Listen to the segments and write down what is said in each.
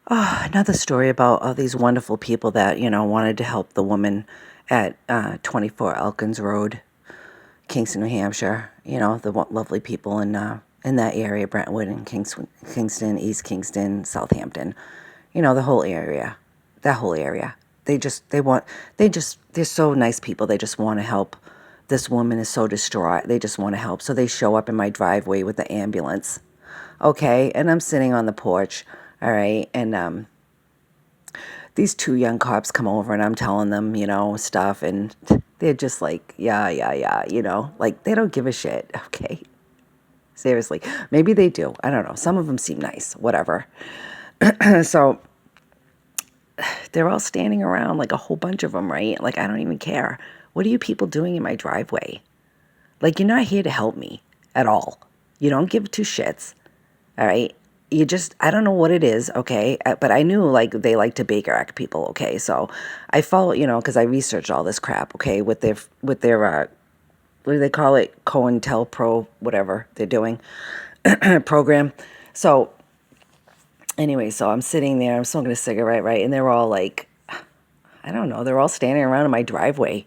Oh, another story about all these wonderful people that, wanted to help the woman at 24 Elkins Road, Kingston, New Hampshire. The lovely people in that area, Brentwood and Kingston, East Kingston, Southampton. The whole area. That whole area. They're so nice people. They just want to help. This woman is so distraught. They just want to help. So they show up in my driveway with the ambulance. Okay, and I'm sitting on the porch, all right, and these two young cops come over and I'm telling them, stuff, and they're just like, yeah, yeah, yeah, like they don't give a shit, okay? Seriously. Maybe they do. I don't know. Some of them seem nice, whatever. So they're all standing around, like a whole bunch of them, right? Like, I don't even care. What are you people doing in my driveway? Like, you're not here to help me at all. You don't give two shits. All right. I don't know what it is. Okay. But I knew like they like to Baker Act people. Okay. So I follow, because I researched all this crap. Okay. With their what do they call it? COINTELPRO, whatever they're doing program. So anyway, so I'm sitting there, I'm smoking a cigarette, right? And they're all like, I don't know, they're all standing around in my driveway.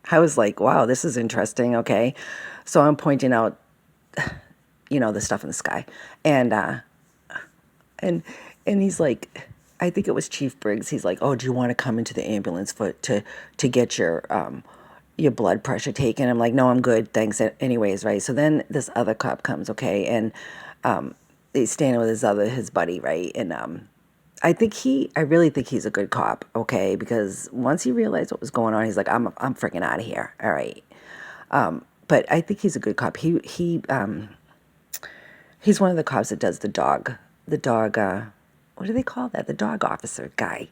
I was like, wow, this is interesting. Okay. So I'm pointing out, the stuff in the sky. And, And and he's like, I think it was Chief Briggs. He's like, "Oh, do you want to come into the ambulance to get your blood pressure taken?" I'm like, "No, I'm good, thanks." Anyways, right? So then this other cop comes, okay, and he's standing with his buddy, right? And I really think he's a good cop, okay, because once he realized what was going on, he's like, I'm freaking out of here, all right. But I think he's a good cop. He's one of the cops that does the dog, what do they call that? The dog officer guy.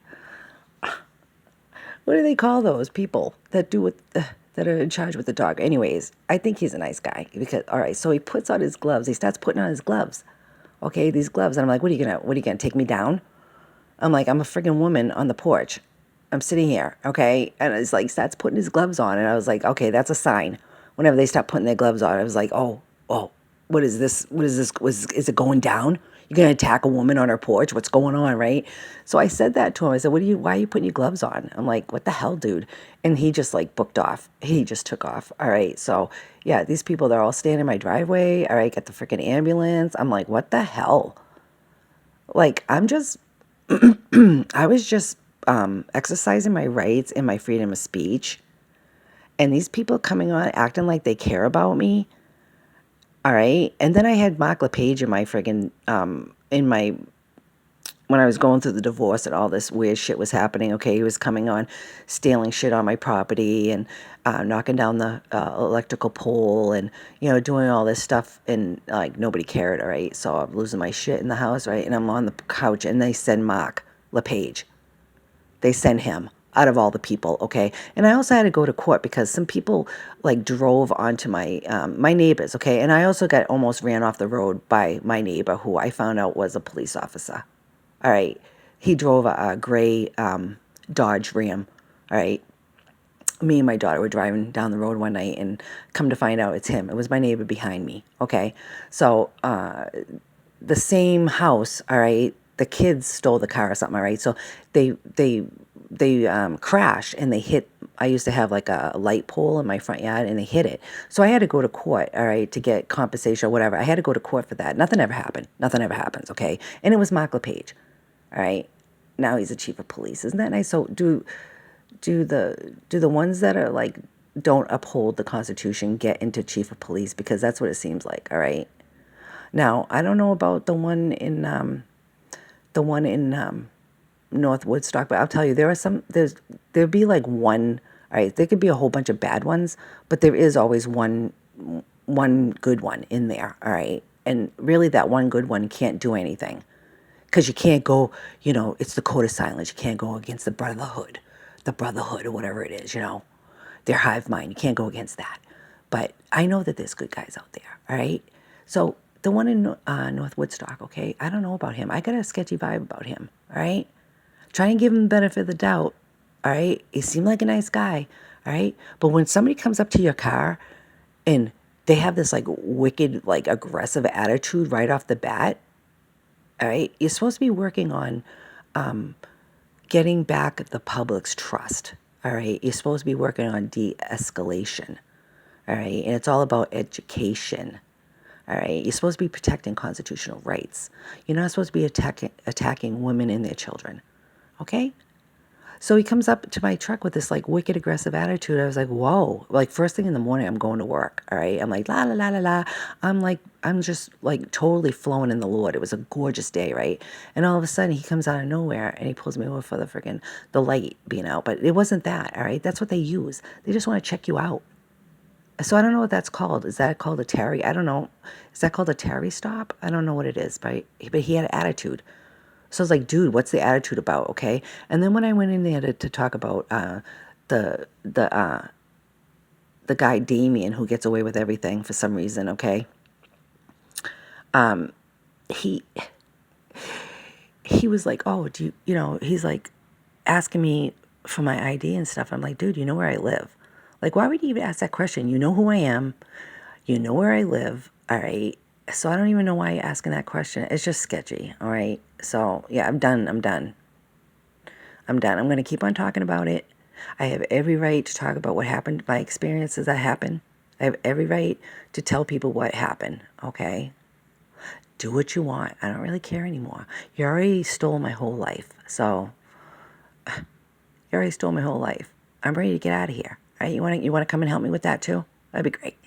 What do they call those people that that are in charge with the dog? Anyways, I think he's a nice guy because, all right, so he puts on his gloves. He starts putting on his gloves. Okay, these gloves. And I'm like, what are you gonna take me down? I'm like, I'm a friggin' woman on the porch. I'm sitting here, okay? And it's like, starts putting his gloves on. And I was like, okay, that's a sign. Whenever they stop putting their gloves on, I was like, oh, what is this? What is this? Is it going down? You're going to attack a woman on her porch? What's going on, right? So I said that to him. I said, why are you putting your gloves on? I'm like, what the hell, dude? And he just like booked off. He just took off. All right. So yeah, these people, they're all standing in my driveway. All right. Get the freaking ambulance. I'm like, what the hell? Like, I was just exercising my rights and my freedom of speech. And these people coming on acting like they care about me. All right. And then I had Mark LePage in my friggin' in my when I was going through the divorce and all this weird shit was happening. Okay, he was coming on, stealing shit on my property and knocking down the electrical pole and doing all this stuff and like nobody cared. All right, so I'm losing my shit in the house, right? And I'm on the couch and they send Mark LePage. They send him out of all the people, okay? And I also had to go to court because some people like drove onto my neighbors, okay? And I also got almost ran off the road by my neighbor who I found out was a police officer. All right. He drove a gray Dodge Ram. All right. Me and my daughter were driving down the road one night and come to find out it's him. It was my neighbor behind me. Okay. So the same house, all right, the kids stole the car or something, all right? So they crashed and they hit. I used to have like a light pole in my front yard and they hit it. So I had to go to court, all right, to get compensation or whatever. I had to go to court for that. Nothing ever happened. Nothing ever happens, okay? And it was Mark LePage. All right. Now he's a chief of police. Isn't that nice? So do the ones that are like don't uphold the Constitution get into chief of police because that's what it seems like. All right. Now I don't know about the one in North Woodstock, but I'll tell you there'd be like one. All right, there could be a whole bunch of bad ones, but there is always one good one in there. All right, and really that one good one can't do anything. Because you can't go, it's the code of silence. You can't go against the brotherhood or whatever it is, their hive mind. You can't go against that. But I know that there's good guys out there, all right? So the one in North Woodstock, okay, I don't know about him. I got a sketchy vibe about him, all right? Try and give him the benefit of the doubt, all right? He seemed like a nice guy, all right? But when somebody comes up to your car and they have this like wicked, like aggressive attitude right off the bat, all right, you're supposed to be working on getting back the public's trust. All right. You're supposed to be working on de-escalation. All right. And it's all about education. All right. You're supposed to be protecting constitutional rights. You're not supposed to be attacking women and their children. Okay? So he comes up to my truck with this like wicked aggressive attitude. I was like, whoa. Like first thing in the morning, I'm going to work. All right. I'm like, la, la, la, la, la. I'm just like totally flowing in the Lord. It was a gorgeous day, right? And all of a sudden he comes out of nowhere and he pulls me over for the light being out. But it wasn't that. All right. That's what they use. They just want to check you out. So I don't know what that's called. Is that called a Terry? I don't know. Is that called a Terry stop? I don't know what it is, but he had an attitude. So I was like, dude, what's the attitude about? Okay. And then when I went in there to talk about the the uh, the guy Damien who gets away with everything for some reason, okay, he he was like, oh, do he's like asking me for my ID and stuff. I'm like, dude, you know where I live? Like, why would you even ask that question? You know who I am. You know where I live. All right. So I don't even know why you're asking that question. It's just sketchy. All right. So yeah, I'm done. I'm done. I'm done. I'm going to keep on talking about it. I have every right to talk about what happened, my experiences that happened. I have every right to tell people what happened. Okay. Do what you want. I don't really care anymore. You already stole my whole life. So you already stole my whole life. I'm ready to get out of here. All right. You want to come and help me with that too? That'd be great.